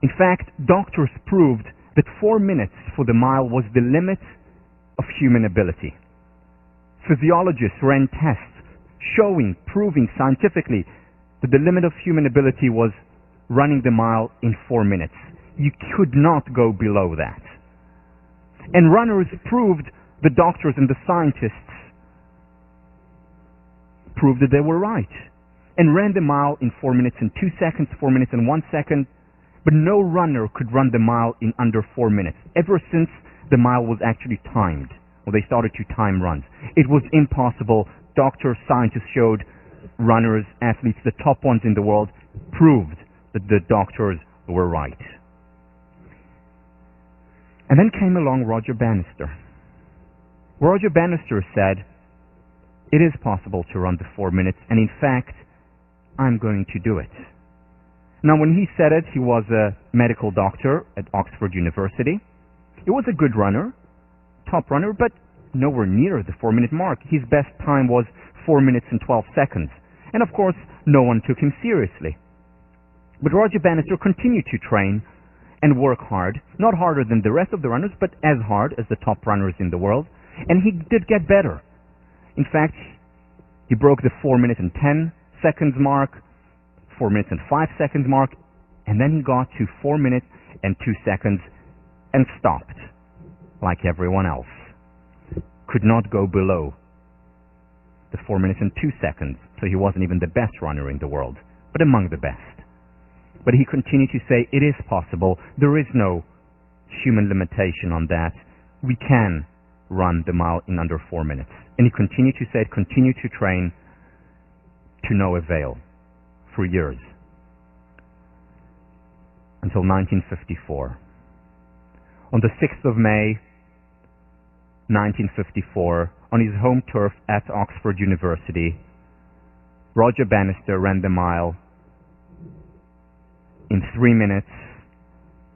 In fact, doctors proved that 4 minutes for the mile was the limit of human ability. Physiologists ran tests proving scientifically that the limit of human ability was running the mile in 4 minutes. You could not go below that. And runners proved, the doctors and the scientists proved that they were right, and ran the mile in 4 minutes and 2 seconds, 4 minutes and 1 second, but no runner could run the mile in under 4 minutes, ever since the mile was actually timed, or they started to time runs. It was impossible. Doctors, scientists showed, runners, athletes, the top ones in the world, proved that the doctors were right. And then came along Roger Bannister. Roger Bannister said, it is possible to run the 4 minutes, and in fact, I'm going to do it. Now, when he said it, he was a medical doctor at Oxford University. He was a good runner, top runner, but nowhere near the 4-minute mark. His best time was 4 minutes and 12 seconds. And of course, no one took him seriously. But Roger Bannister continued to train and work hard, not harder than the rest of the runners, but as hard as the top runners in the world. And he did get better. In fact, he broke the 4 minutes and 10 seconds mark, 4 minutes and 5 seconds mark, and then he got to 4 minutes and 2 seconds and stopped, like everyone else. Could not go below the 4 minutes and 2 seconds, so he wasn't even the best runner in the world, but among the best. But he continued to say, it is possible, there is no human limitation on that, we can run the mile in under 4 minutes. And he continued to say it, continued to train, to no avail, for years. Until 1954. On the 6th of May, 1954, on his home turf at Oxford University, Roger Bannister ran the mile in 3 minutes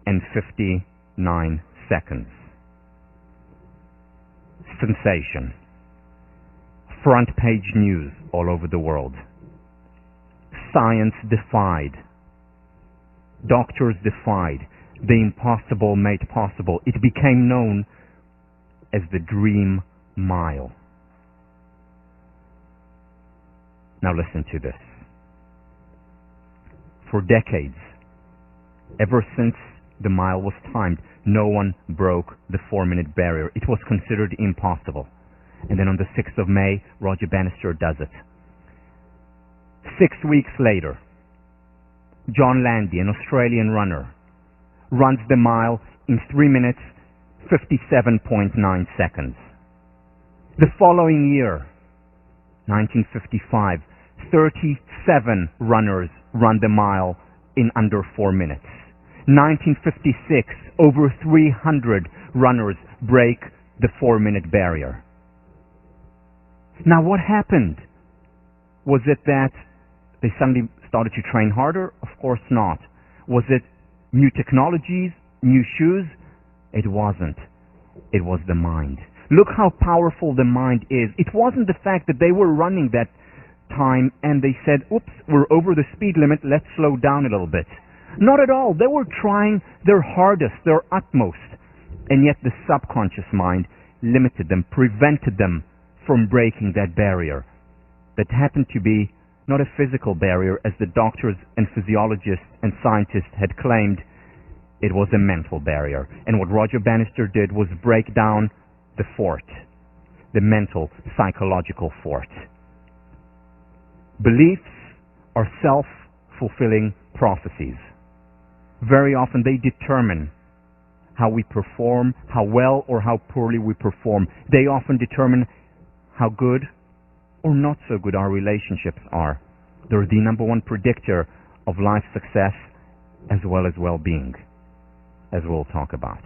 and 59 seconds. Sensation. Front page news all over the world. Science defied. Doctors defied. The impossible made possible. It became known as the Dream Mile. Now listen to this. For decades, ever since the mile was timed, no one broke the 4-minute barrier. It was considered impossible. And then on the 6th of May, Roger Bannister does it. 6 weeks later, John Landy, an Australian runner, runs the mile in 3 minutes, 57.9 seconds. The following year, 1955, 37 runners run the mile in under 4 minutes. 1956, over 300 runners break the 4-minute barrier. Now what happened? Was it that they suddenly started to train harder? Of course not. Was it new technologies, new shoes? It wasn't. It was the mind. Look how powerful the mind is. It wasn't the fact that they were running that time and they said, oops, we're over the speed limit, let's slow down a little bit. Not at all. They were trying their hardest, their utmost. And yet the subconscious mind limited them, prevented them from breaking that barrier. That happened to be not a physical barrier, as the doctors and physiologists and scientists had claimed. It was a mental barrier. And what Roger Bannister did was break down the fort, the mental, psychological fort. Beliefs are self-fulfilling prophecies. Very often they determine how we perform, how well or how poorly we perform. They often determine how good or not so good our relationships are. They're the number one predictor of life success as well as well-being, as we'll talk about.